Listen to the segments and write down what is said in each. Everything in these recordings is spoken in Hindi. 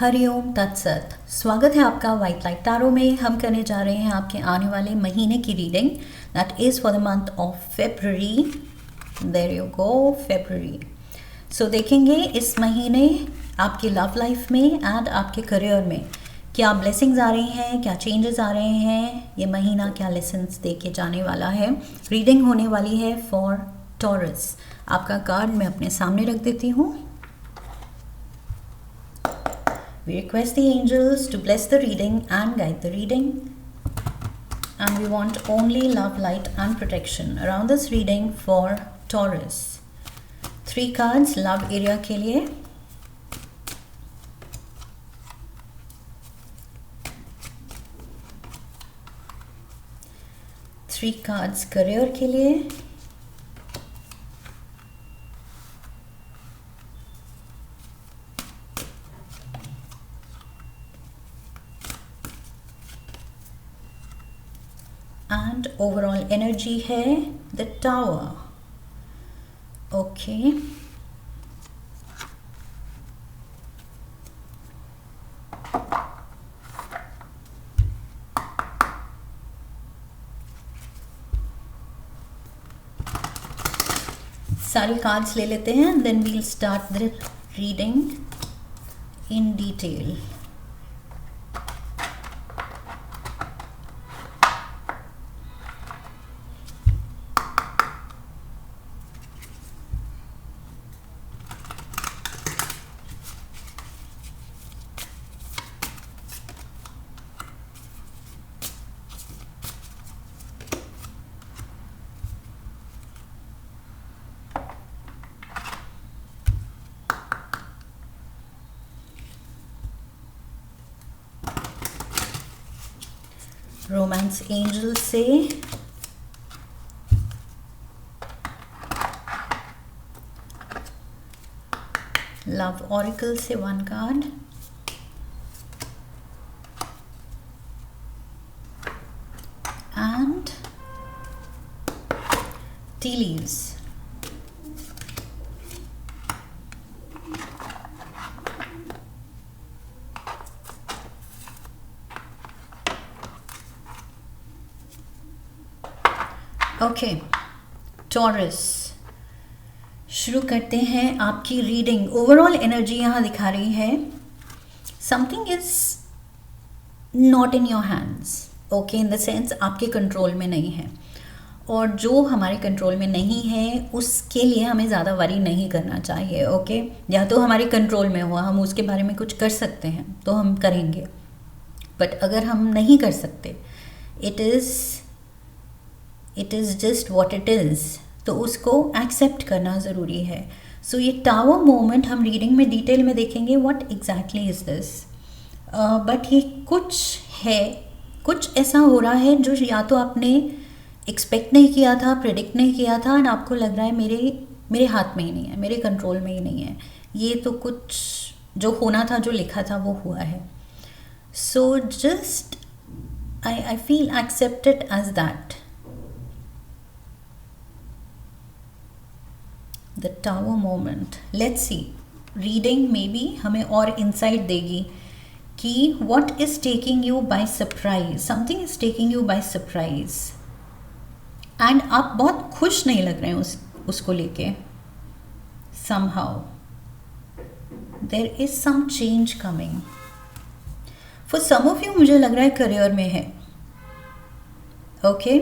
हरिओम तत्सत। स्वागत है आपका वाइट लाइट टैरो में। हम करने जा रहे हैं आपके आने वाले महीने की reading that is for the month of February. There you go, February. So देखेंगे इस महीने आपकी लव लाइफ में एंड आपके करियर में क्या ब्लेसिंग्स आ रही हैं, क्या चेंजेस आ रहे हैं, ये महीना क्या लेसन्स दे के जाने वाला है। रीडिंग होने वाली है फॉर टॉरस। आपका कार्ड मैं अपने सामने रख देती हूँ। We request the angels to bless the reading and guide the reading. And we want only love, light and protection around this reading for Taurus. 3 cards love area के लिए, three cards career के लिए, and overall energy है the tower. Okay. सारी कार्ड्स ले लेते हैं, then we'll start the reading in detail. Romance angel से लव ऑरिकल से 1 card, and tea leaves. Okay taurus, शुरू करते हैं आपकी रीडिंग। ओवरऑल एनर्जी यहाँ दिखा रही है something is not in your hands. Okay, in the sense आपके कंट्रोल में नहीं है, और जो हमारे कंट्रोल में नहीं है उसके लिए हमें ज़्यादा वरी नहीं करना चाहिए। ओके, या तो हमारे कंट्रोल में हुआ, हम उसके बारे में कुछ कर सकते हैं तो हम करेंगे, बट अगर हम नहीं कर सकते, it is just what it is, तो उसको एक्सेप्ट करना ज़रूरी है। सो ये टावर मोमेंट हम रीडिंग में डिटेल में देखेंगे what exactly is this, but ये कुछ ऐसा हो रहा है जो या तो आपने एक्सपेक्ट नहीं किया था, प्रेडिक्ट नहीं किया था, एंड आपको लग रहा है मेरे हाथ में ही नहीं है, मेरे कंट्रोल में ही नहीं है। ये तो कुछ जो होना था, जो लिखा था, वो हुआ है। So just I feel accepted as that. The tower moment, let's see, reading में भी हमें और इंसाइट देगी कि what is taking you by surprise. Something is taking you by surprise and आप बहुत खुश नहीं लग रहे हैं उसको लेके। Somehow there is some change coming. For some of you मुझे लग रहा है करियर में है। ओके,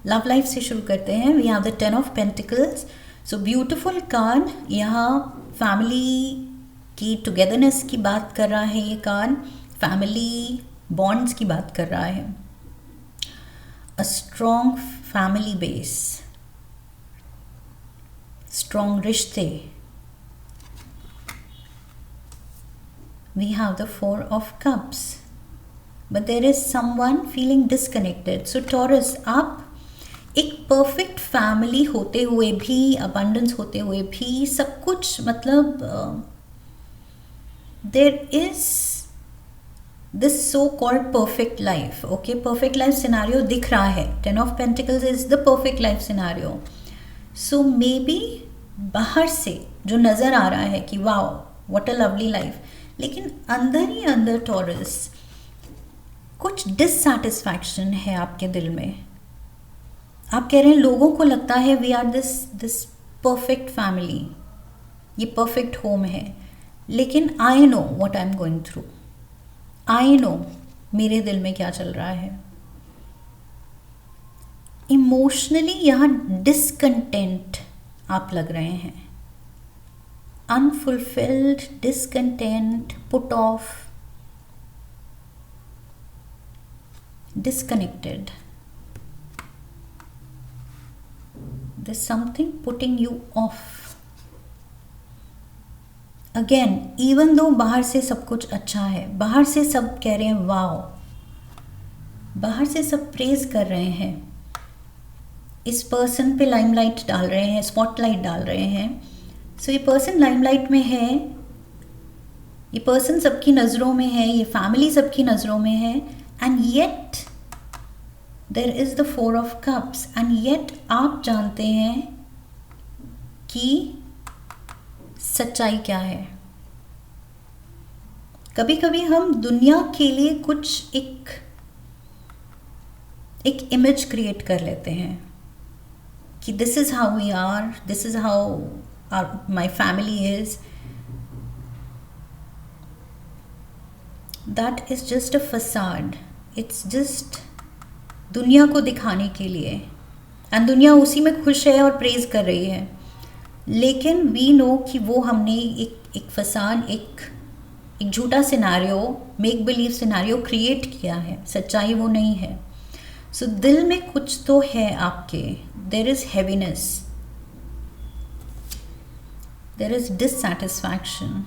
लव लाइफ से शुरू करते हैं। We have the 10 of pentacles. So beautiful card, यहाँ फैमिली की टुगेदरनेस की बात कर रहा है ये कार्ड, फैमिली बॉन्ड्स की बात कर रहा है, a strong family base, strong रिश्ते। We have the 4 of cups, but there is someone feeling disconnected. So Taurus, आप एक परफेक्ट फैमिली होते हुए भी, अबंडेंस होते हुए भी, सब कुछ मतलब there is this so called perfect life. Okay, perfect life scenario दिख रहा है। 10 of pentacles is the perfect life scenario. So maybe बाहर से जो नज़र आ रहा है कि wow what a lovely life, लेकिन अंदर ही अंदर टॉरस कुछ डिससैटिस्फैक्शन है आपके दिल में। आप कह रहे हैं लोगों को लगता है we are this perfect family, ये परफेक्ट होम है, लेकिन I know what I am going through, I know मेरे दिल में क्या चल रहा है। इमोशनली यहाँ डिसकंटेंट आप लग रहे हैं, unfulfilled, discontent, put off, disconnected. There's something putting you off. Again, even though बाहर से सब कुछ अच्छा है, बाहर से सब कह रहे हैं वाओ, बाहर से सब प्रेज कर रहे हैं, इस पर्सन पे लाइमलाइट डाल रहे हैं, स्पॉटलाइट डाल रहे हैं। सो ये पर्सन लाइमलाइट में है, ये पर्सन सबकी नज़रों में है, ये फैमिली सबकी नज़रों में है, and yet there is the Four of Cups, and yet आप जानते हैं कि सच्चाई क्या है। कभी कभी हम दुनिया के लिए कुछ एक इमेज क्रिएट कर लेते हैं कि this is how we are, this is how my family is. That is just a facade, it's just दुनिया को दिखाने के लिए, एंड दुनिया उसी में खुश है और प्रेज कर रही है। लेकिन वी नो कि वो हमने एक फसाड, एक झूठा scenario, make believe scenario create किया है, सच्चाई वो नहीं है। सो दिल में कुछ तो है आपके, there is heaviness, there is dissatisfaction,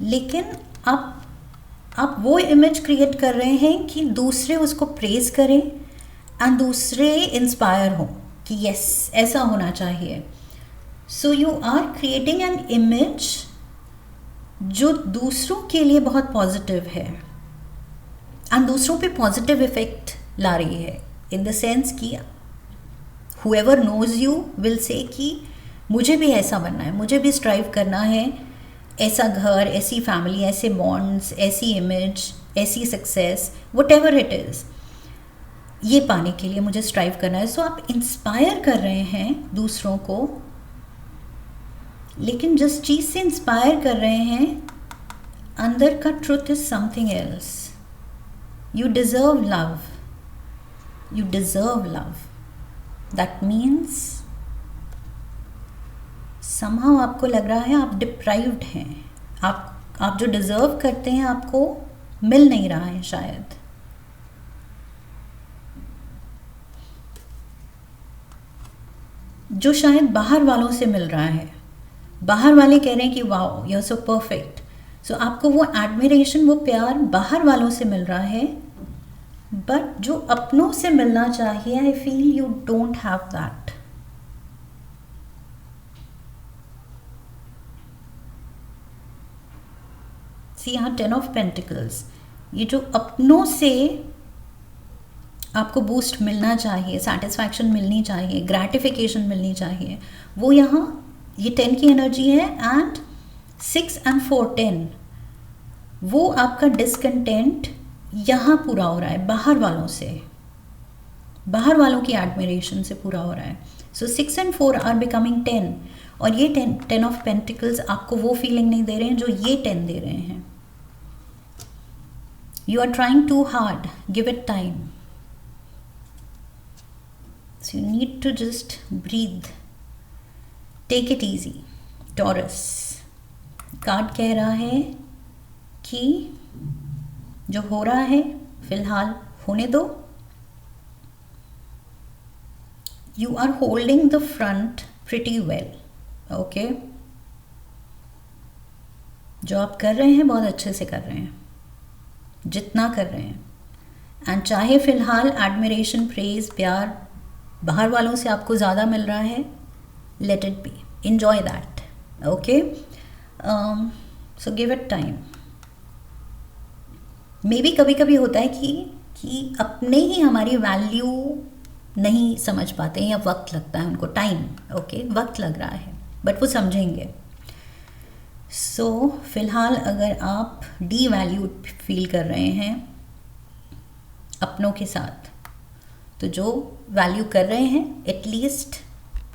लेकिन आप वो इमेज क्रिएट कर रहे हैं कि दूसरे उसको प्रेज करें एंड दूसरे इंस्पायर हों कि यस ऐसा होना चाहिए। So you are creating an image जो दूसरों के लिए बहुत पॉजिटिव है एंड दूसरों पे पॉजिटिव इफेक्ट ला रही है, इन द सेंस कि whoever knows you will say कि मुझे भी ऐसा बनना है, मुझे भी स्ट्राइव करना है, ऐसा घर, ऐसी फैमिली, ऐसे बॉन्ड्स, ऐसी इमेज, ऐसी success, what ever it is, ये पाने के लिए मुझे स्ट्राइव करना है। सो आप इंस्पायर कर रहे हैं दूसरों को, लेकिन जिस चीज़ से इंस्पायर कर रहे हैं अंदर का truth is something else. You deserve love, you deserve love, that means somehow आपको लग रहा है आप डिप्राइव्ड हैं, आप जो डिज़र्व करते हैं आपको मिल नहीं रहा है शायद। जो शायद बाहर वालों से मिल रहा है, बाहर वाले कह रहे हैं कि wow you are so perfect, so आपको वो एडमिरेशन, वो प्यार बाहर वालों से मिल रहा है, बट जो अपनों से मिलना चाहिए I feel you don't have that. यहाँ 10 ऑफ पेंटिकल्स, ये जो अपनों से आपको बूस्ट मिलना चाहिए, सेटिस्फैक्शन मिलनी चाहिए, ग्रैटिफिकेशन मिलनी चाहिए, वो यहाँ ये 10 की एनर्जी है, एंड 6 and 4 10, वो आपका डिसकंटेंट यहाँ पूरा हो रहा है बाहर वालों से, बाहर वालों की एडमिरेशन से पूरा हो रहा है। सो 6 and 4 आर बिकमिंग 10, और ये 10 ऑफ पेंटिकल्स आपको वो फीलिंग नहीं दे रहे हैं जो ये 10 दे रहे हैं। You are trying too hard, give it time. So you need to just breathe. Take it easy. Taurus. Card कह रहा है कि जो हो रहा है फिलहाल होने दो। You are holding the front pretty well. Okay? जो आप कर रहे हैं बहुत अच्छे से कर रहे हैं, जितना कर रहे हैं, एंड चाहे फिलहाल एडमिरेशन, प्रेज, प्यार बाहर वालों से आपको ज़्यादा मिल रहा है, let it be, enjoy that. Okay? So give it time. May be कभी कभी होता है कि अपने ही हमारी वैल्यू नहीं समझ पाते हैं, या वक्त लगता है उनको, टाइम, ओके, वक्त लग रहा है, बट वो समझेंगे। सो फिलहाल अगर आप डीवैल्यूड फील कर रहे हैं अपनों के साथ, तो जो वैल्यू कर रहे हैं at least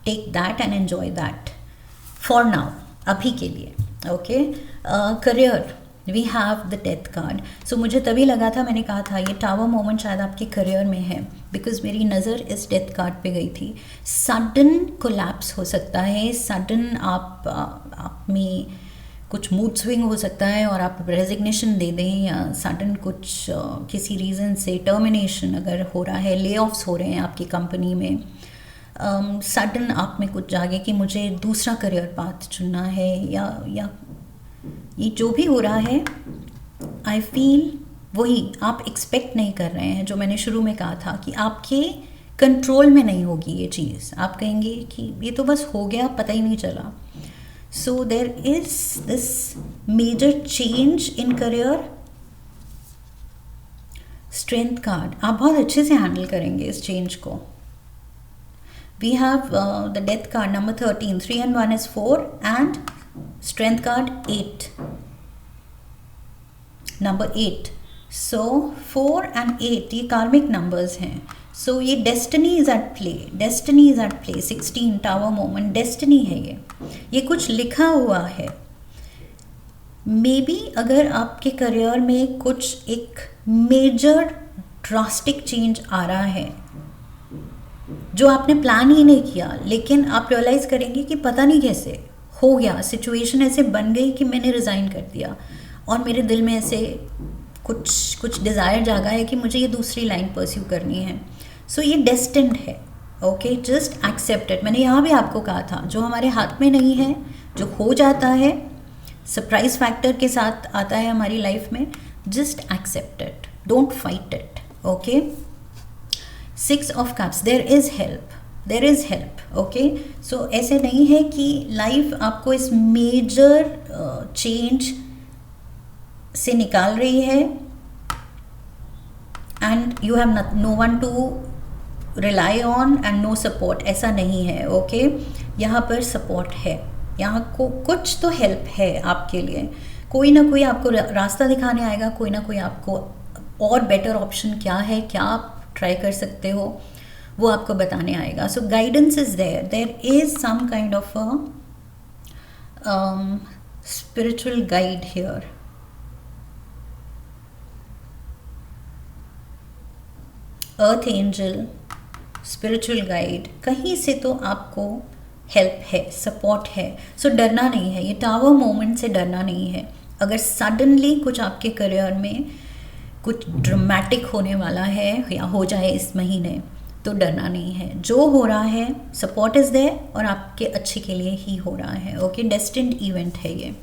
take that and enjoy that for now, अभी के लिए। Okay, career, we have the death card. So मुझे तभी लगा था, मैंने कहा था ये टावर मोमेंट शायद आपके करियर में है, बिकॉज मेरी नज़र इस डेथ कार्ड पे गई थी। सडन कोलैप्स हो सकता है, सडन आप में कुछ मूड स्विंग हो सकता है और आप रेजिग्नेशन दे दें, या सडन कुछ किसी रीज़न से टर्मिनेशन अगर हो रहा है, ले ऑफ्स हो रहे हैं आपकी कंपनी में, सडन आप में कुछ जागे कि मुझे दूसरा करियर पाथ चुनना है, या ये जो भी हो रहा है, आई फील वही आप एक्सपेक्ट नहीं कर रहे हैं। जो मैंने शुरू में कहा था कि आपके कंट्रोल में नहीं होगी ये चीज़, आप कहेंगे कि ये तो बस हो गया, पता ही नहीं चला। So there is this major change in career. Strength card, आप बहुत अच्छे से हैंडल करेंगे इस चेंज को। We have the death card number 13, 3 and 1 is 4 and strength card 8, number 8. So 4 and 8 ये कार्मिक नंबर्स हैं। सो ये destiny is at play, destiny is at play. 16 tower moment, destiny है ये कुछ लिखा हुआ है। मे बी अगर आपके करियर में कुछ एक मेजर ड्रास्टिक चेंज आ रहा है जो आपने प्लान ही नहीं किया, लेकिन आप रियलाइज़ करेंगे कि पता नहीं कैसे हो गया, सिचुएशन ऐसे बन गई कि मैंने रिज़ाइन कर दिया और मेरे दिल में ऐसे कुछ डिज़ायर जागा है कि मुझे ये दूसरी लाइन परस्यू करनी है। सो ये डेस्टिन्ड है। Okay, just accept it. मैंने यहाँ भी आपको कहा था, जो हमारे हाथ में नहीं है, जो हो जाता है, सरप्राइज फैक्टर के साथ आता है हमारी लाइफ में, just accept it, don't fight it. Okay, 6 of cups, there is help, there is help. Okay, so ऐसे नहीं है कि लाइफ आपको इस मेजर चेंज से निकाल रही है and you have no one to rely on and no support, ऐसा नहीं है। ओके, यहाँ पर सपोर्ट है, यहाँ को कुछ तो हेल्प है आपके लिए, कोई ना कोई आपको रास्ता दिखाने आएगा, कोई ना कोई आपको और बेटर ऑप्शन क्या है, क्या आप ट्राई कर सकते हो, वो आपको बताने आएगा। So guidance is there, there is some kind of a spiritual guide here. Earth angel, spiritual guide, कहीं से तो आपको हेल्प है, सपोर्ट है। सो डरना नहीं है, ये टावर मोमेंट से डरना नहीं है। अगर सडनली कुछ आपके करियर में कुछ ड्रामेटिक होने वाला है या हो जाए इस महीने, तो डरना नहीं है। जो हो रहा है, सपोर्ट इज़ देयर और आपके अच्छे के लिए ही हो रहा है। ओके, डेस्टिन्ड इवेंट है ये।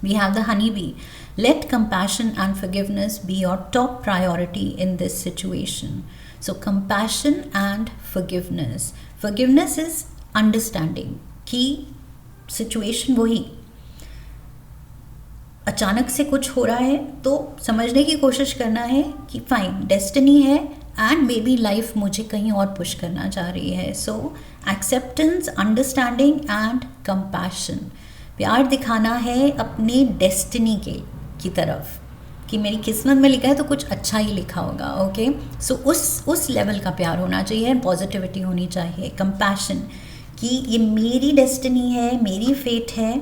We have the honeybee. Let compassion and forgiveness be your top priority in this situation. So compassion and forgiveness. Forgiveness is understanding कि situation वही, अचानक से कुछ हो रहा है तो समझने की कोशिश करना है कि फाइन, डेस्टिनी है एंड मे बी लाइफ मुझे कहीं और पुश करना चाह रही है। सो एक्सेप्टेंस, अंडरस्टैंडिंग एंड कंपैशन, प्यार दिखाना है अपने डेस्टिनी की तरफ कि मेरी किस्मत में लिखा है तो कुछ अच्छा ही लिखा होगा। ओके, सो उस लेवल का प्यार होना चाहिए, पॉजिटिविटी होनी चाहिए, कंपैशन कि ये मेरी डेस्टिनी है, मेरी फेट है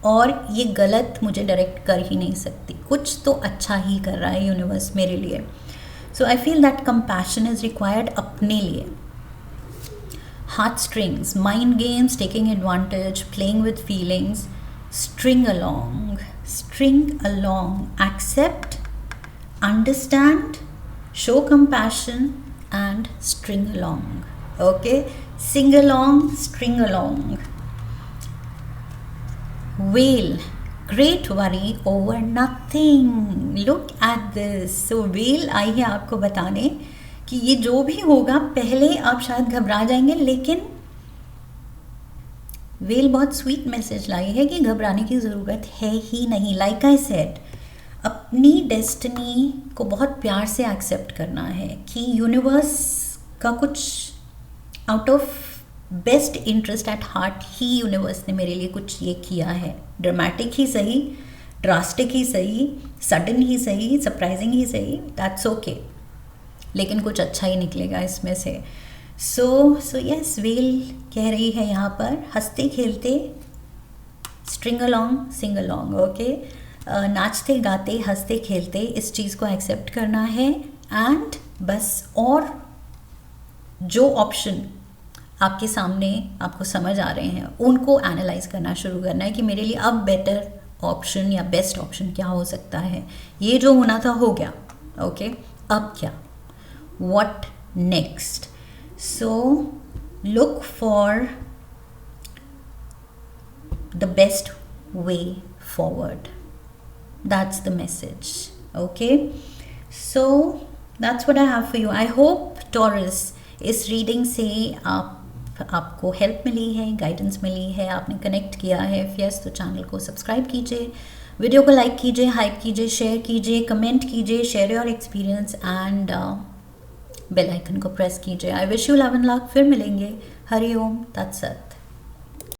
और ये गलत मुझे डायरेक्ट कर ही नहीं सकती, कुछ तो अच्छा ही कर रहा है यूनिवर्स मेरे लिए। So I feel that compassion is required अपने लिए। Heart strings, mind games, taking advantage, playing with feelings, string along, accept, understand, show compassion and string along. Okay, sing along, string along. Whale, great worry over nothing. Look at this. So whale आई है आपको बताने कि ये जो भी होगा, पहले आप शायद घबरा जाएंगे, लेकिन वेल बहुत स्वीट मैसेज लाई है कि घबराने की ज़रूरत है ही नहीं। लाइक आई सेड, अपनी डेस्टिनी को बहुत प्यार से एक्सेप्ट करना है कि यूनिवर्स का कुछ out of best interest at heart he universe ने मेरे लिए कुछ ये किया है, ड्रामेटिक ही सही, ड्रास्टिक ही सही, सडन ही सही, सरप्राइजिंग ही सही, दैट्स ओके, लेकिन कुछ अच्छा ही निकलेगा इसमें से। सो यस, वेल कह रही है यहाँ पर, हंसते खेलते स्ट्रिंग अलॉन्ग सिंग अलॉन्ग, ओके, नाचते गाते हंसते खेलते इस चीज़ को एक्सेप्ट करना है, एंड बस, और जो ऑप्शन आपके सामने आपको समझ आ रहे हैं उनको एनालाइज करना शुरू करना है कि मेरे लिए अब बेटर ऑप्शन या बेस्ट ऑप्शन क्या हो सकता है। ये जो होना था हो गया, ओके, अब क्या, what next. So look for the best way forward, that's the message, okay? So that's what I have for you. I hope Taurus, इस रीडिंग से आपको हेल्प मिली है, गाइडेंस मिली है, आपने कनेक्ट किया है। यस, तो चैनल को सब्सक्राइब कीजिए, वीडियो को लाइक कीजिए, हाइप कीजिए, शेयर कीजिए, कमेंट कीजिए, share your experience, and bell icon को प्रेस कीजिए। I wish you love and luck. फिर मिलेंगे। हरि ओम तत्सत।